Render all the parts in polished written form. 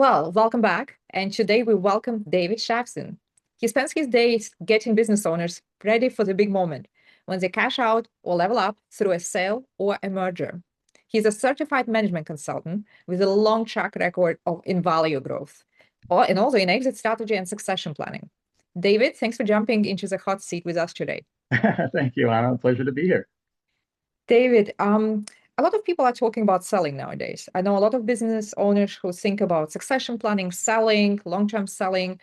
Well, welcome back. And today we welcome David Shavzin. He spends his days getting business owners ready for the big moment when they cash out or level up through a sale or a merger. He's a certified management consultant with a long track record of in value growth, and also in exit strategy and succession planning. David, thanks for jumping into the hot seat with us today. Thank you, Anna. Pleasure to be here. David, a lot of people are talking about selling nowadays. I know a lot of business owners who think about succession planning, selling, long-term selling.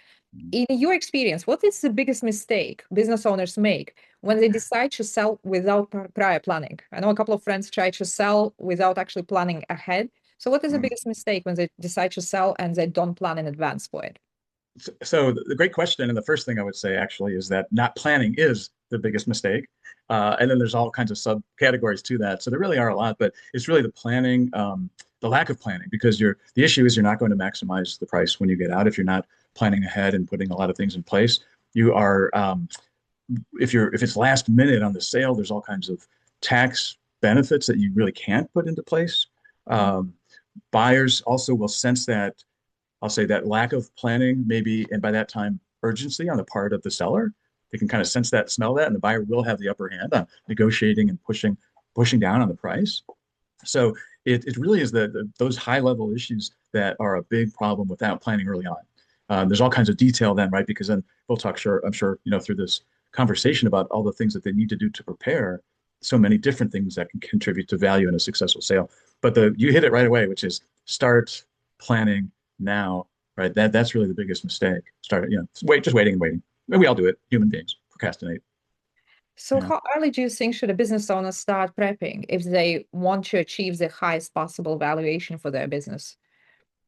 In your experience, what is the biggest mistake business owners make when they decide to sell without prior planning? I know a couple of friends try to sell without actually planning ahead. So what is the Mm. biggest mistake when they decide to sell and they don't plan in advance for it? So the great question, and the first thing I would say actually is that not planning is the biggest mistake, and then there's all kinds of subcategories to that. So there really are a lot, but it's really the planning, the lack of planning, because the issue is you're not going to maximize the price when you get out if you're not planning ahead and putting a lot of things in place. You are if it's last minute on the sale, there's all kinds of tax benefits that you really can't put into place. Um, Buyers also will sense that I'll say that lack of planning, maybe, and by that time, urgency on the part of the seller. They can kind of sense that, smell that, and the buyer will have the upper hand on negotiating and pushing down on the price. So it really is those high level issues that are a big problem without planning early on. There's all kinds of detail then, right? Because then we'll talk, sure, I'm sure, through this conversation about all the things that they need to do to prepare. So many different things that can contribute to value in a successful sale. But you hit it right away, which is start planning now, right? That's really the biggest mistake. Just waiting and waiting. We all do it. Human beings procrastinate. So Yeah. how early do you think should a business owner start prepping if they want to achieve the highest possible valuation for their business?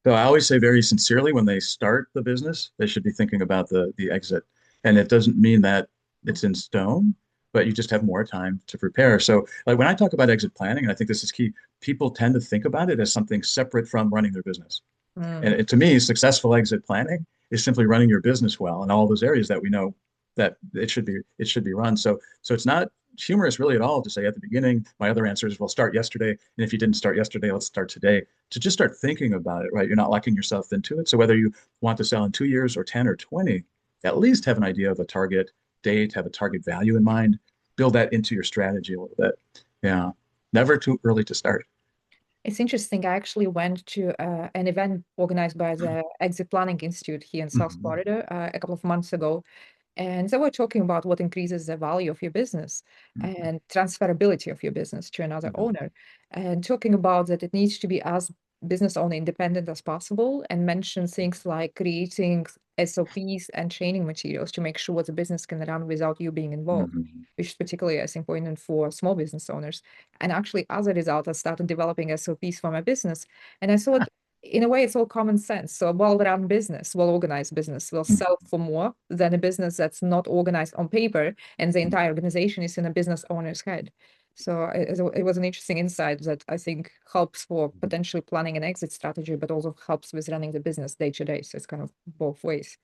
So I always say very sincerely when they start the business, they should be thinking about the exit. And it doesn't mean that it's in stone, but you just have more time to prepare. So like when I talk about exit planning, and I think this is key, people tend to think about it as something separate from running their business. And Mm. to me, successful exit planning is simply running your business well in all those areas that we know that it should be run. So it's not humorous really at all to say at the beginning, my other answer is, well, start yesterday. And if you didn't start yesterday, let's start today. To just start thinking about it, right? You're not locking yourself into it. So whether you want to sell in 2 years or 10 or 20, at least have an idea of a target date, have a target value in mind, build that into your strategy a little bit. Yeah. Never too early to start. It's interesting. I actually went to an event organized by the Exit Planning Institute here in South Mhm. Florida a couple of months ago. And they were talking about what increases the value of your business Mhm. and transferability of your business to another Mhm. owner. And talking about that it needs to be as business owner independent as possible and mention things like creating SOPs and training materials to make sure the business can run without you being involved, Mhm. which is particularly, I think, important for small business owners. And actually, as a result, I started developing SOPs for my business. And I thought, in a way, it's all common sense. So a well-run business, well-organized business will Mhm. sell for more than a business that's not organized on paper and the entire organization is in a business owner's head. So it was an interesting insight that I think helps for potentially planning an exit strategy, but also helps with running the business day to day. So it's kind of both ways.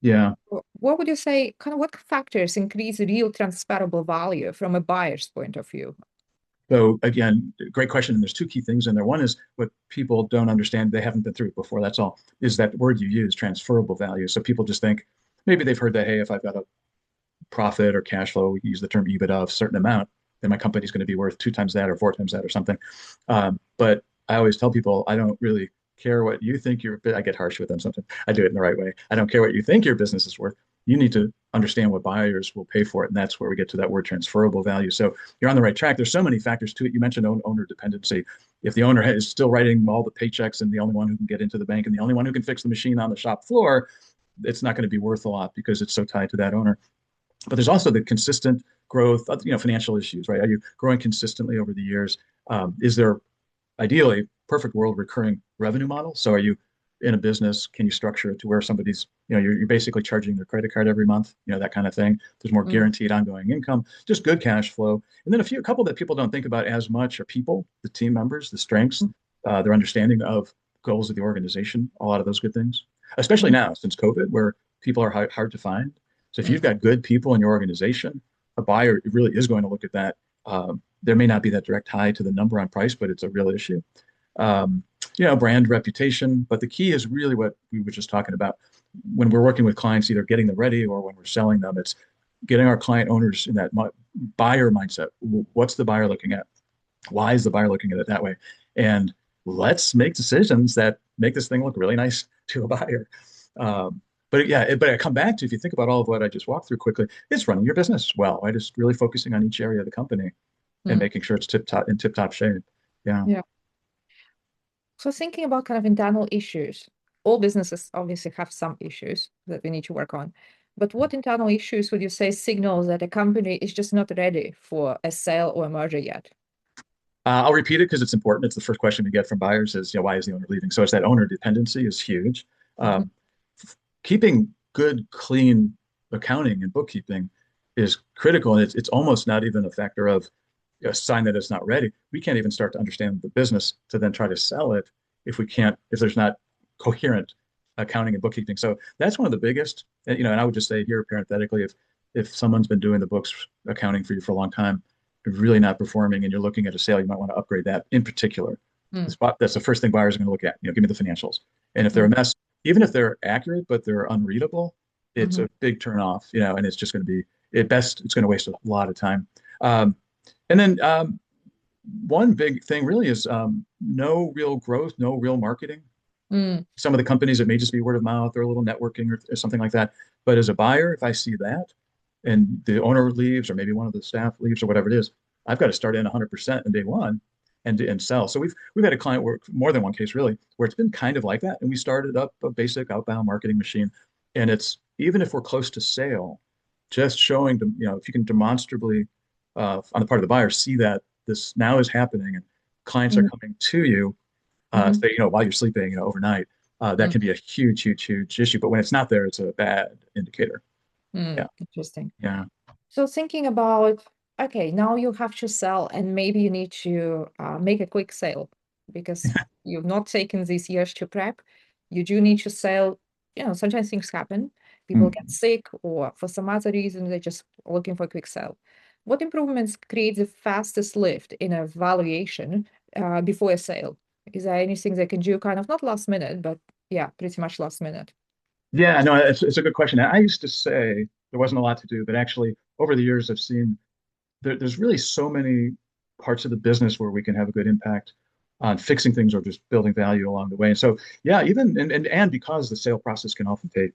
Yeah. What would you say, kind of what factors increase real transferable value from a buyer's point of view? So again, great question. And there's two key things in there. One is what people don't understand, they haven't been through it before. That's all, is that word you use, transferable value. So people just think maybe they've heard that, hey, if I've got a profit or cash flow, we use the term EBITDA of a certain amount, then my company's going to be worth 2 times that or 4 times that or something. But I always tell people I don't really care what you think I get harsh with them sometimes. I do it in the right way. I don't care what you think your business is worth. You need to understand what buyers will pay for it. And that's where we get to that word transferable value. So you're on the right track. There's so many factors to it. You mentioned owner dependency. If the owner is still writing all the paychecks and the only one who can get into the bank and the only one who can fix the machine on the shop floor, it's not going to be worth a lot because it's so tied to that owner. But there's also the consistent growth, financial issues, right? Are you growing consistently over the years? Is there ideally perfect world recurring revenue model? So are you in a business? Can you structure it to where somebody's, you're basically charging their credit card every month, that kind of thing. There's more Mm, guaranteed ongoing income, just good cash flow. And then a couple that people don't think about as much are people, the team members, the strengths, their understanding of goals of the organization, a lot of those good things, especially mm, now since COVID, where people are hard to find. So if you've mm. got good people in your organization, a buyer really is going to look at that. There may not be that direct tie to the number on price, but it's a real issue. Um, Brand reputation. But the key is really what we were just talking about. When we're working with clients, either getting them ready or when we're selling them, it's getting our client owners in that buyer mindset. What's the buyer looking at? Why is the buyer looking at it that way? And let's make decisions that make this thing look really nice to a buyer. But I come back to, if you think about all of what I just walked through quickly, it's running your business well, right? It's really focusing on each area of the company and Mm. making sure it's tip top shape. Yeah. Yeah. So thinking about kind of internal issues, all businesses obviously have some issues that we need to work on. But what internal issues would you say signals that a company is just not ready for a sale or a merger yet? I'll repeat it because it's important. It's the first question we get from buyers is, why is the owner leaving? So it's that owner dependency is huge. Mhm. Um, Keeping good, clean accounting and bookkeeping is critical. And it's almost not even a factor of a sign that it's not ready. We can't even start to understand the business to then try to sell it if there's not coherent accounting and bookkeeping. So that's one of the biggest. And I would just say here parenthetically, if someone's been doing the books accounting for you for a long time, really not performing, and you're looking at a sale, you might want to upgrade that in particular. Mm. That's the first thing buyers are going to look at. Give me the financials, and if they're a Mm. mess, even if they're accurate but they're unreadable, it's Mhm. a big turn off. And it's just going to be at best it's going to waste a lot of time. Um, and then one big thing really is no real growth, no real marketing. Mm. Some of the companies, it may just be word of mouth or a little networking or something like that. But as a buyer, if I see that and the owner leaves or maybe one of the staff leaves or whatever it is, I've got to start in 100% in day one and sell. So we've had a client work more than one case really where it's been kind of like that. And we started up a basic outbound marketing machine. And it's even if we're close to sale, just showing them, if you can demonstrably on the part of the buyer see that this now is happening and clients are Mm. coming to you Mhm. say, while you're sleeping, overnight, that Mm. can be a huge, huge, huge issue. But when it's not there, it's a bad indicator. Mm. Yeah. Interesting. Yeah. So thinking about, okay, now you have to sell and maybe you need to make a quick sale because you've not taken these years to prep. You do need to sell. Sometimes things happen. People get Mm. sick or for some other reason, they're just looking for a quick sale. What improvements create the fastest lift in a valuation before a sale? Is there anything they can do kind of not last minute, but yeah, pretty much last minute? Yeah, no, it's a good question. I used to say there wasn't a lot to do, but actually over the years I've seen there's really so many parts of the business where we can have a good impact on fixing things or just building value along the way. And so, yeah, even and because the sale process can often take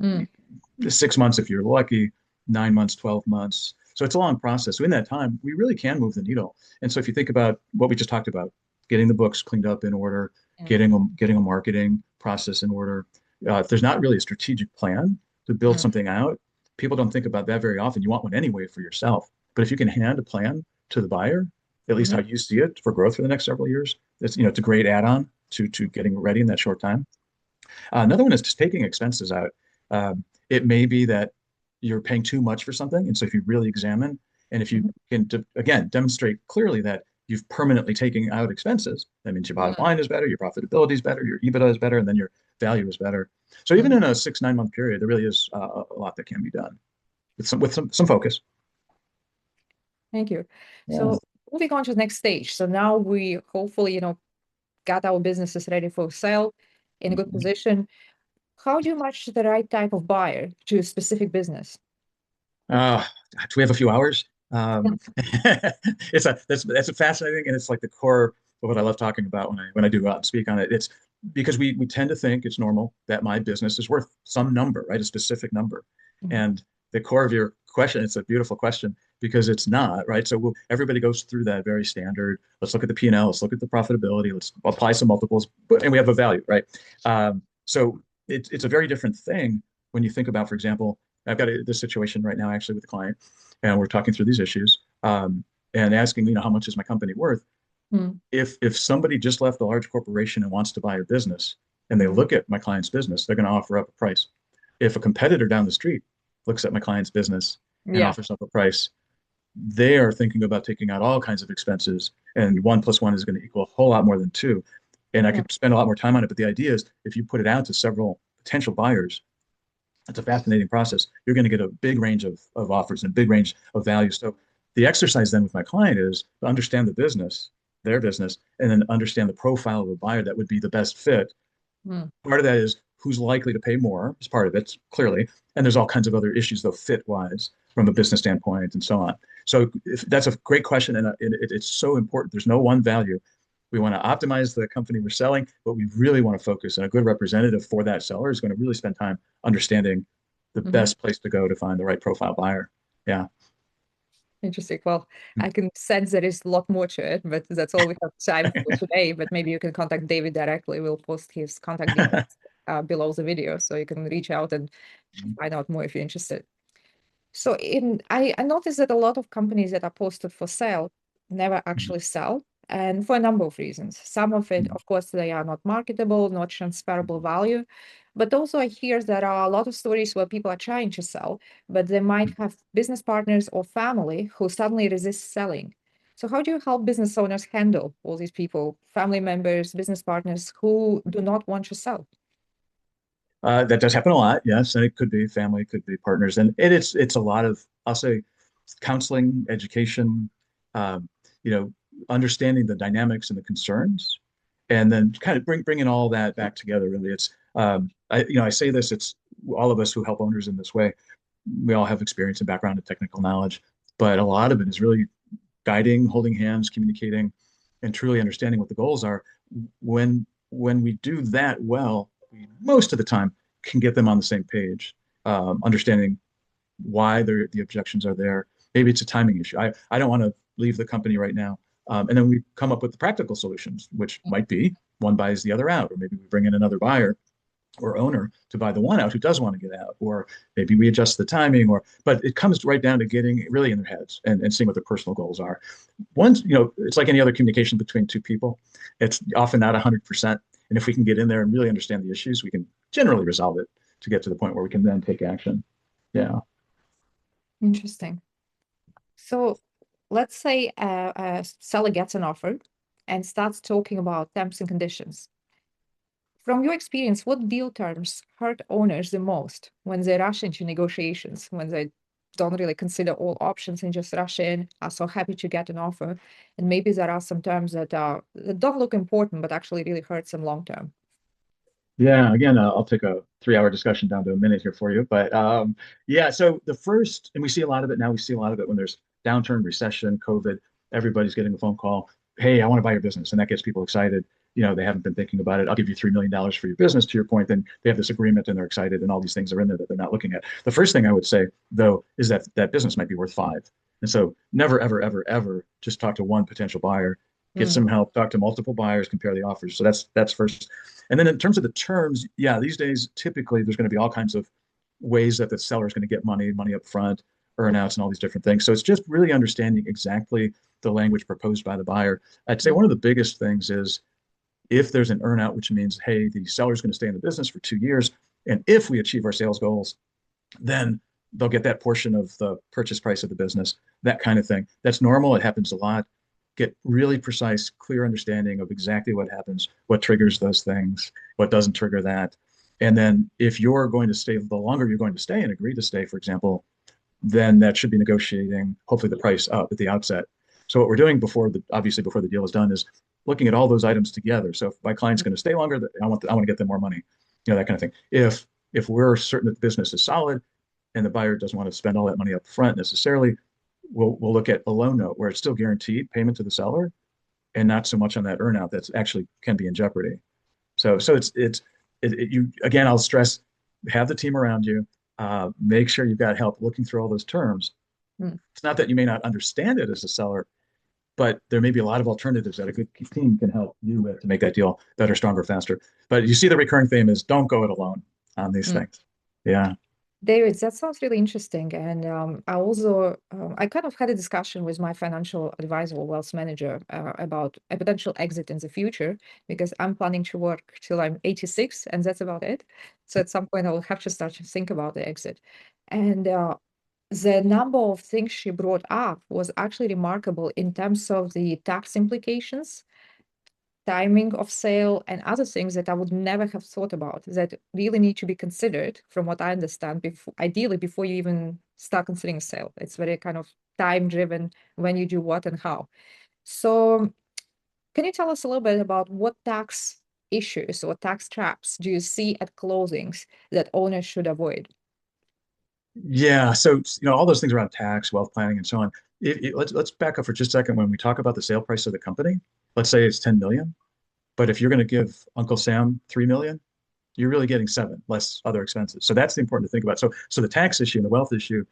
Mm. 6 months if you're lucky, 9 months, 12 months. So it's a long process. So in that time, we really can move the needle. And so if you think about what we just talked about, getting the books cleaned up in order, Mm. getting a marketing process in order, if there's not really a strategic plan to build Mm. something out, people don't think about that very often. You want one anyway for yourself. But if you can hand a plan to the buyer, at least how Mhm. you see it for growth for the next several years, it's a great add-on to getting ready in that short time. Another one is just taking expenses out. It may be that you're paying too much for something. And so if you really examine, and if you Mhm. can, again, demonstrate clearly that you've permanently taken out expenses, that means your bottom Mm. line is better, your profitability is better, your EBITDA is better, and then your value is better. So even Mhm. in a 6, 9 month period, there really is a lot that can be done with some focus. Thank you. Yeah. So moving on to the next stage. So now we hopefully, got our businesses ready for sale in a good position. How do you match the right type of buyer to a specific business? Uh, do we have a few hours? That's a fascinating, and it's like the core of what I love talking about when I do go out and speak on it. It's because we tend to think it's normal that my business is worth some number, right? A specific number. Mhm. And the core of your question, it's a beautiful question because it's not, right? So everybody goes through that very standard. Let's look at the P&L, let's look at the profitability, let's apply some multiples, and we have a value, right? So it's a very different thing when you think about, for example, I've got this situation right now actually with a client, and we're talking through these issues and asking, how much is my company worth? Mm. If somebody just left a large corporation and wants to buy a business, and they Mhm. look at my client's business, they're going to offer up a price. If a competitor down the street looks at my client's business and Yeah. offers up a price, they are thinking about taking out all kinds of expenses, and 1 plus 1 is going to equal a whole lot more than two. And I Yeah. could spend a lot more time on it, but the idea is if you put it out to several potential buyers, it's a fascinating process. You're going to get a big range of offers and a big range of values. So the exercise then with my client is to understand the business their business, and then understand the profile of a buyer that would be the best fit. Mm. Part of that is who's likely to pay more is part of it, clearly. And there's all kinds of other issues, though, fit wise from a business standpoint and so on. So that's a great question. And it's so important. There's no one value. We want to optimize the company we're selling, but we really want to focus. And a good representative for that seller is going to really spend time understanding the Mhm. best place to go to find the right profile buyer. Yeah. Interesting. Well, I can sense there is a lot more to it, but that's all we have time for today. But maybe you can contact David directly. We'll post his contact details below the video, so you can reach out and find out more if you're interested. So I noticed that a lot of companies that are posted for sale never actually sell, and for a number of reasons. Some of it, of course, they are not marketable, not transferable value. But also I hear there are a lot of stories where people are trying to sell, but they might have business partners or family who suddenly resist selling. So how do you help business owners handle all these people, family members, business partners who do not want to sell? That does happen a lot, yes, and it could be family, it could be partners, and it's a lot of, I'll say, counseling, education, um, you know, understanding the dynamics and the concerns, and then kind of bringing all that back together. Really, it's I say this, it's all of us who help owners in this way. We all have experience and background and technical knowledge, but a lot of it is really guiding, holding hands, communicating, and truly understanding what the goals are. When we do that well, we most of the time can get them on the same page, understanding why the objections are there. Maybe it's a timing issue. I don't want to leave the company right now. And then we come up with the practical solutions, which might be one buys the other out, or maybe we bring in another buyer or owner to buy the one out who does want to get out, or maybe we adjust the timing, but it comes right down to getting really in their heads and seeing what their personal goals are. Once, it's like any other communication between two people. It's often not 100%. And if we can get in there and really understand the issues, we can generally resolve it to get to the point where we can then take action. Yeah. Interesting. So let's say a seller gets an offer and starts talking about terms and conditions. From your experience, what deal terms hurt owners the most when they rush into negotiations, when they don't really consider all options and just rush in, are so happy to get an offer, and maybe there are some terms that don't look important but actually really hurt them long term. Yeah, again, I'll take a 3 hour discussion down to a minute here for you. But yeah, so the first, and we see a lot of it now, we see a lot of it when there's downturn, recession, COVID, everybody's getting a phone call. Hey, I want to buy your business. And that gets people excited. They haven't been thinking about it. I'll give you $3 million for your business, to your point. Then they have this agreement and they're excited, and all these things are in there that they're not looking at. The first thing I would say, though, is that that business might be worth five. And so never, ever, ever, ever just talk to one potential buyer. Get Mm, some help, talk to multiple buyers, compare the offers. So that's first. And then in terms of the terms, yeah, these days typically there's going to be all kinds of ways that the seller is going to get money up front, earnouts, and all these different things. So it's just really understanding exactly the language proposed by the buyer. I'd say mm, one of the biggest things is if there's an earnout, which means, hey, the seller is going to stay in the business for 2 years, and if we achieve our sales goals, then they'll get that portion of the purchase price of the business, that kind of thing. That's normal. It happens a lot. Get really precise, clear understanding of exactly what happens, what triggers those things, what doesn't trigger that. And then if you're going to stay, the longer you're going to stay and agree to stay, for example, then that should be negotiating, hopefully the price up at the outset. So what we're doing obviously before the deal is done is looking at all those items together. So if my client's going to stay longer, I want to get them more money, that kind of thing. If we're certain that the business is solid and the buyer doesn't want to spend all that money up front necessarily, we'll look at a loan note where it's still guaranteed payment to the seller and not so much on that earnout that's actually can be in jeopardy. So you again, I'll stress, have the team around you, make sure you've got help looking through all those terms. mm. It's not that you may not understand it as a seller, but there may be a lot of alternatives that a good team can help you with to make that deal better, stronger, faster. But you see the recurring theme is don't go it alone on these Mm. things. Yeah. David, that sounds really interesting. And I also, I kind of had a discussion with my financial advisor or wealth manager about a potential exit in the future, because I'm planning to work till I'm 86, and that's about it. So at some point, I will have to start to think about the exit. And the number of things she brought up was actually remarkable in terms of the tax implications, timing of sale, and other things that I would never have thought about that really need to be considered, from what I understand, ideally before you even start considering a sale. It's very kind of time driven when you do what and how. So can you tell us a little bit about what tax issues or tax traps do you see at closings that owners should avoid? Yeah, so all those things around tax, wealth planning, and so on. Let's back up for just a second. When we talk about the sale price of the company, let's say it's 10 million, but if you're going to give Uncle Sam 3 million, you're really getting 7 less other expenses. So that's the important to think about. So the tax issue and the wealth issue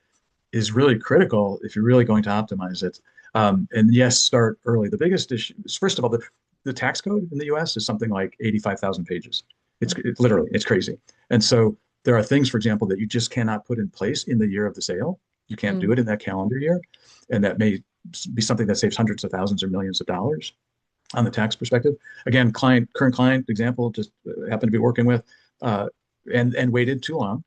is really critical if you're really going to optimize it. And yes, start early. The biggest issue is, first of all, the tax code in the US is something like 85,000 pages. It's literally, it's crazy. And so there are things, for example, that you just cannot put in place in the year of the sale. You can't do Mm, it in that calendar year. And that may be something that saves hundreds of thousands or millions of dollars on the tax perspective. Again, current client example, just happened to be working with, uh, and waited too long.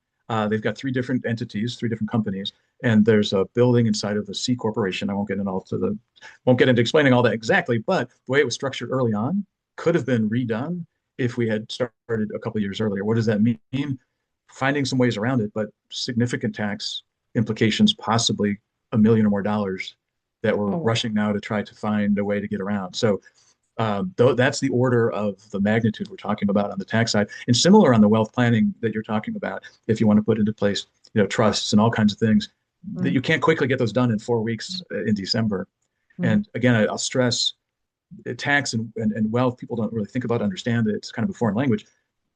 They've got 3 different entities, 3 different companies, and there's a building inside of the C corporation. I won't get into explaining all that exactly, but the way it was structured early on could have been redone if we had started a couple of years earlier. What does that mean? Finding some ways around it, but significant tax implications, possibly $1 million or more that we're oh, wow. rushing now to try to find a way to get around. So though that's the order of the magnitude we're talking about on the tax side, and similar on the wealth planning that you're talking about. If you want to put into place, trusts and all kinds of things, that Mm, you can't quickly get those done in 4 weeks in December. mm, And again, I'll stress tax and wealth. People don't really think about, understand it. It's kind of a foreign language.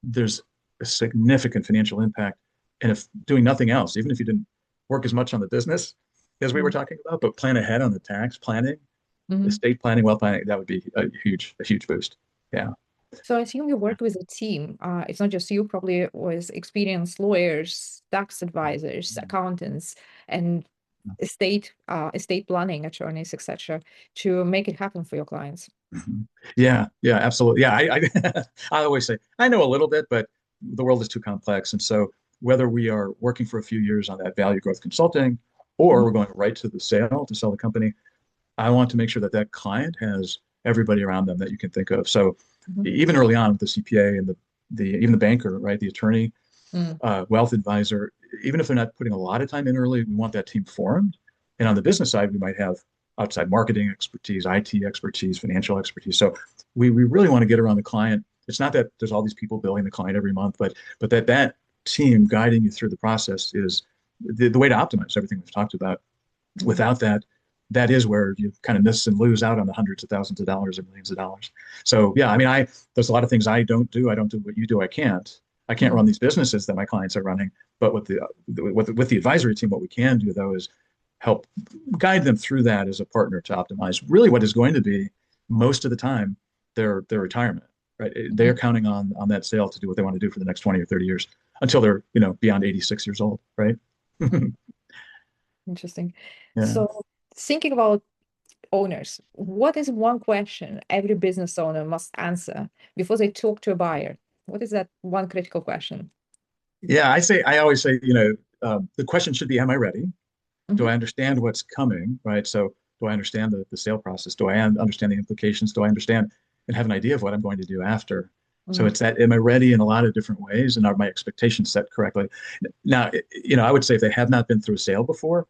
There's a significant financial impact, and if doing nothing else, even if you didn't work as much on the business as we were mm, talking about, but plan ahead on the tax planning, mhm. estate planning, wealth planning, that would be a huge boost. Yeah. So I assume you work with a team. It's not just you, probably with experienced lawyers, tax advisors, accountants, and estate planning attorneys, etc., to make it happen for your clients. Mhm. Yeah, absolutely. Yeah, I always say I know a little bit, but the world is too complex. And so whether we are working for a few years on that value growth consulting, or Mhm, we're going right to the sale to sell the company, I want to make sure that that client has everybody around them that you can think of. So mhm, even early on with the CPA and the even the banker, right, the attorney, mm, wealth advisor, even if they're not putting a lot of time in early, we want that team formed. And on the business side, we might have outside marketing expertise, IT expertise, financial expertise. So we really want to get around the client. It's not that there's all these people billing the client every month, but that team guiding you through the process is the way to optimize everything we've talked about. mhm, Without that, that is where you kind of miss and lose out on the hundreds of thousands of dollars or millions of dollars. So yeah, I mean, there's a lot of things I don't do. I don't do what you do. I can't run mhm, these businesses that my clients are running. But with the advisory team, what we can do though is help guide them through that as a partner to optimize really what is going to be most of the time their retirement. Right, they're mhm. counting on that sale to do what they want to do for the next 20 or 30 years until they're beyond 86 years old. Right. Interesting. Yeah. So thinking about owners, what is one question every business owner must answer before they talk to a buyer? What is that one critical question? Yeah, I always say, the question should be, am I ready? Do Mhm, I understand what's coming? Right. So do I understand the sale process? Do I understand the implications? Do I understand and have an idea of what I'm going to do after? So mm, it's that, am I ready in a lot of different ways? And are my expectations set correctly? Now, I would say if they have not been through a sale before,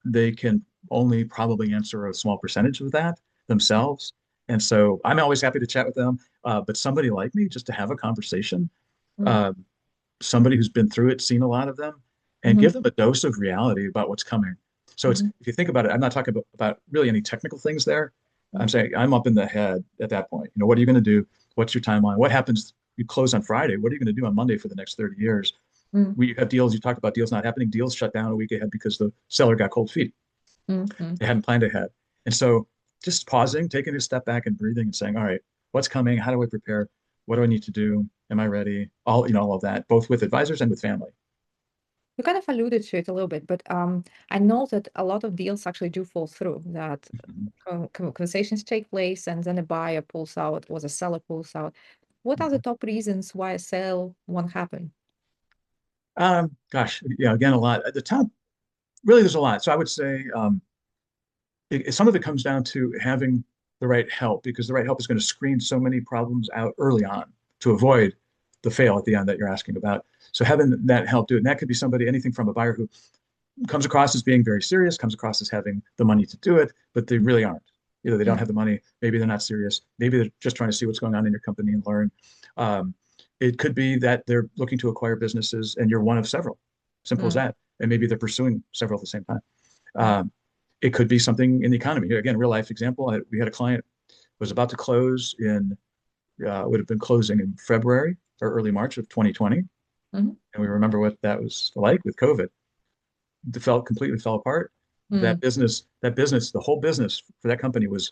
they can only probably answer a small percentage of that themselves. And so I'm always happy to chat with them. But somebody like me, just to have a conversation, mm, uh, somebody who's been through it, seen a lot of them, and mhm, give them a dose of reality about what's coming. So it's mhm, if you think about it, I'm not talking about really any technical things there. I'm mhm, saying I'm up in the head at that point. What are you going to do? What's your timeline? What happens? You close on Friday. What are you going to do on Monday for the next 30 years? mm, We have deals. You talked about deals not happening. Deals shut down a week ahead because the seller got cold feet. mm, mm. They hadn't planned ahead. And so just pausing, taking a step back and breathing and saying, all right, what's coming? How do I prepare? What do I need to do? Am I ready? All of that, both with advisors and with family. You kind of alluded to it a little bit, but I know that a lot of deals actually do fall through, that conversations take place and then a buyer pulls out or the seller pulls out. What are the top reasons why a sale won't happen? Gosh, yeah, again, a lot. At the top, really, there's a lot. So I would say some of it comes down to having the right help because the right help is going to screen so many problems out early on to avoid the fail at the end that you're asking about. So having that help do it, and that could be somebody, anything from a buyer who comes across as being very serious, comes across as having the money to do it, but they really aren't. Either they don't Mm, have the money, maybe they're not serious, maybe they're just trying to see what's going on in your company and learn. Um, it could be that they're looking to acquire businesses and you're one of several. Simple as mm, that. And maybe they're pursuing several at the same time. mm, Um, it could be something in the economy. Here again, real life example. We had a client was about to close in would have been closing in February or early March of 2020, mm, and we remember what that was like with COVID. It completely fell apart. mm. The whole business for that company was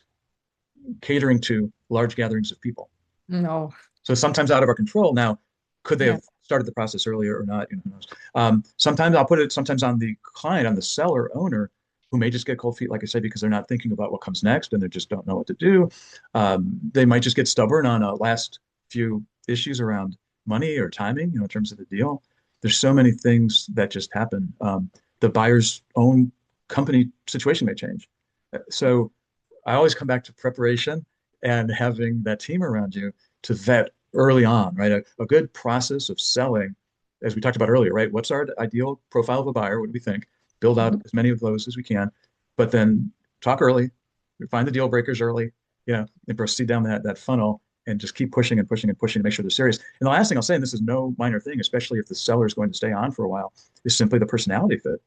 catering to large gatherings of people. No. So sometimes out of our control. Now, could they Yeah. have started the process earlier or not? Who knows? Sometimes I'll put it sometimes on the client, on the seller owner, who may just get cold feet, like I said, because they're not thinking about what comes next and they just don't know what to do. They might just get stubborn on a last few issues around money or timing, in terms of the deal. There's so many things that just happen. The buyer's own company situation may change. So I always come back to preparation and having that team around you to vet early on, right? A good process of selling, as we talked about earlier, right? What's our ideal profile of a buyer? What do we think? Build out Mhm. as many of those as we can, but then talk early, find the deal breakers early, and proceed down that funnel and just keep pushing and pushing and pushing to make sure they're serious. And the last thing I'll say, and this is no minor thing, especially if the seller is going to stay on for a while, is simply the personality fit.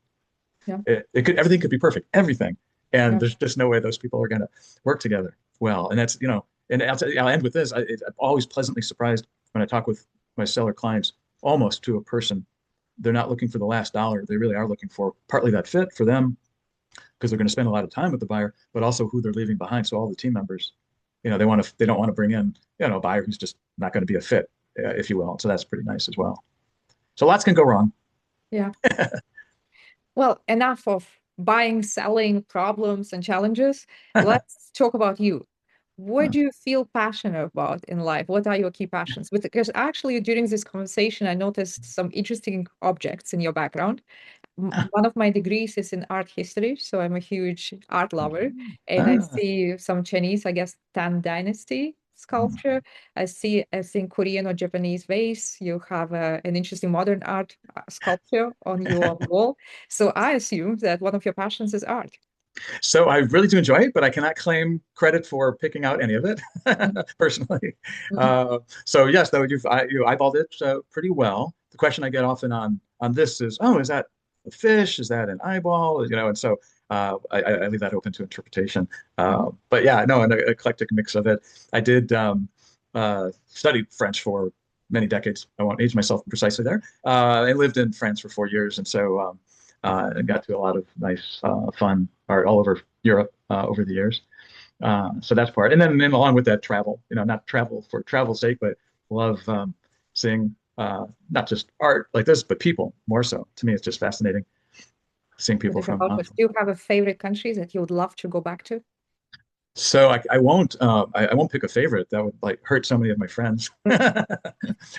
Yeah. Everything could be perfect, everything, and Yeah. there's just no way those people are going to work together well. And that's and I'll end with this. I'm always pleasantly surprised when I talk with my seller clients, almost to a person. They're not looking for the last dollar. They really are looking for partly that fit for them because they're going to spend a lot of time with the buyer, but also who they're leaving behind. So all the team members, they don't want to bring in a buyer who's just not going to be a fit, if you will. So that's pretty nice as well. So lots can go wrong. Yeah. Well, enough of buying, selling, problems, and challenges. Let's talk about you. What do you feel passionate about in life? What are your key passions? Because actually, during this conversation, I noticed some interesting objects in your background. One of my degrees is in art history, so I'm a huge art lover. And I Ah, see some Chinese, I guess, Tang Dynasty sculpture. I think Korean or Japanese vase. You have an interesting modern art sculpture on your wall. So I assume that one of your passions is art. so I really do enjoy it, but I cannot claim credit for picking out any of it Mhm, personally. mhm, So yes, though you eyeballed it pretty well. The question I get often on this is, oh, is that a fish? Is that an eyeball? And so I leave that open to interpretation. mhm. But yeah, no, an eclectic mix of it. I did study French for many decades. I won't age myself precisely there. I lived in France for 4 years, and so I got to a lot of nice, fun art all over Europe over the years. So that's part. And then along with that, travel. Not travel for travel's sake, but love seeing not just art like this, but people more so. To me, it's just fascinating seeing For people different from. cultures. Do you have a favorite country that you would love to go back to? So I won't I won't pick a favorite. That would like hurt so many of my friends.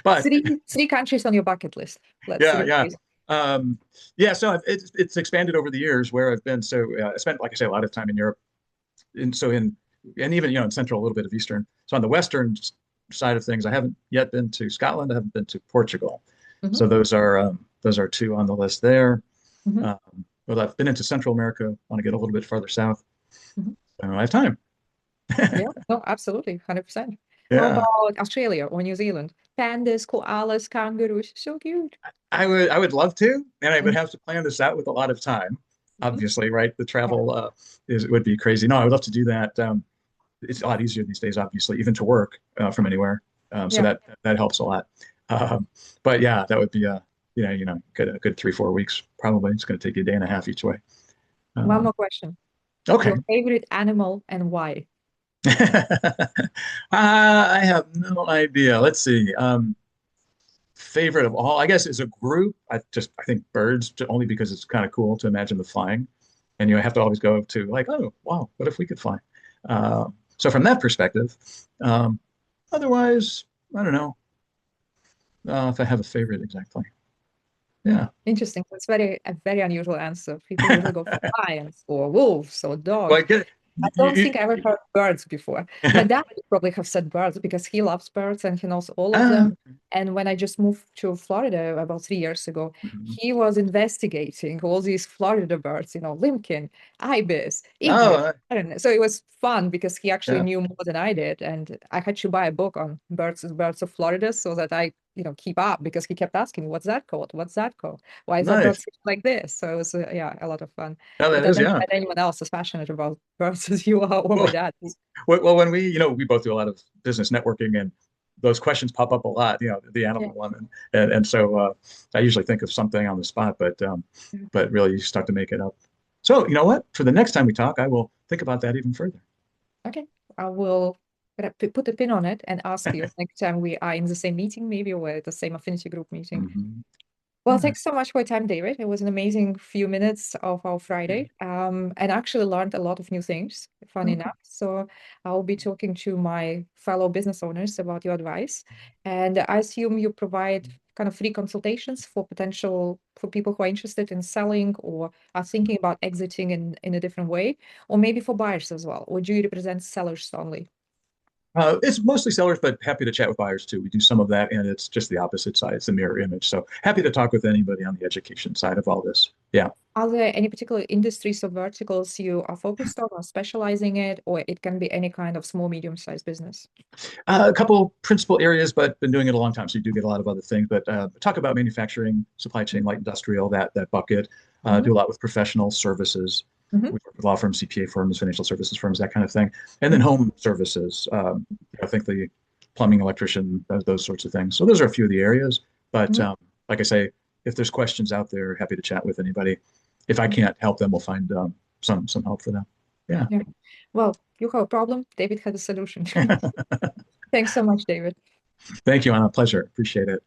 But Three countries on your bucket list. Let's yeah, see. yeah. Yeah, so it's expanded over the years where I've been. So I spent, like I say, a lot of time in Europe, and even in Central, a little bit of Eastern. So on the Western side of things, I haven't yet been to Scotland. I haven't been to Portugal. Mhm, So those are two on the list there. mhm, Um, well, I've been into Central America. Want to get a little bit farther south. mhm. I have time. Yeah, no, absolutely, 100%. How Yeah, about Australia or New Zealand? Pandas, koalas, kangaroos, so cute. I would love to, and I would Mhm, have to plan this out with a lot of time. mhm. Obviously, right? The Yeah. travel would be crazy. No, I would love to do that. It's a lot easier these days, obviously, even to work from anywhere. So Yeah. that helps a lot. Um, but yeah, that would be a good 3 4 weeks probably. It's going to take you a day and a half each way. One Um, more question. okay. Your favorite animal and why? I have no idea. Let's see. Favorite of all, I guess, is a group. I think birds, only because it's kind of cool to imagine the flying, and you have to always go to like, oh wow, what if we could fly? So from that perspective, um, otherwise, I don't know if I have a favorite exactly. Yeah. Interesting. That's a very unusual answer. People usually go for lions or wolves or Well, dogs. I don't think I ever heard birds before. My dad would probably have said birds because he loves birds and he knows all of Ah, them. And when I just moved to Florida about 3 years ago, mhm. he was investigating all these Florida birds, limpkin, ibis, Oh, egret. I don't know. So it was fun because he actually yeah, knew more than I did. And I had to buy a book on birds of Florida so that I, keep up because he kept asking, what's that called? What's that called? Why is that bird nice. like this? So it was, yeah, a lot of fun. Oh, But that I is, never yeah. met anyone else as passionate about birds as you are or my Well, dad. when we both do a lot of business networking, and those questions pop up a lot, the Yeah. animal one, and so I usually think of something on the spot, but really you just have to make it up. So you know what? For the next time we talk, I will think about that even further. Okay. I will put a pin on it and ask you next time we are in the same meeting, maybe, or at the same affinity group meeting. Mhm. Well, Yeah. thanks so much for your time, David. It was an amazing few minutes of our Yeah. Friday, and actually learned a lot of new things, fun Okay. enough. So I'll be talking to my fellow business owners about your advice. And I assume you provide kind of free consultations for people who are interested in selling or are thinking about exiting in a different way, or maybe for buyers as well. Or do you represent sellers only? It's mostly sellers, but happy to chat with buyers too. We do some of that, and it's just the opposite side. It's the mirror image. So happy to talk with anybody on the education side of all this. Yeah. Are there any particular industries or verticals you are focused on or specializing in, or it can be any kind of small, medium-sized business? A couple principal areas, but been doing it a long time, so you do get a lot of other things. But talk about manufacturing, supply chain, light industrial, that bucket. Mm-hmm. Do a lot with professional services. Mm-hmm. We work with law firms, CPA firms, financial services firms, that kind of thing. And then Mm-hmm. home services. I think the plumbing, electrician, those sorts of things. So those are a few of the areas. But Mm-hmm. like I say, if there's questions out there, happy to chat with anybody. If I can't help them, we'll find some help for them. Yeah. Yeah. Well, you have a problem. David has a solution. Thanks so much, David. Thank you, Anna. Pleasure. Appreciate it.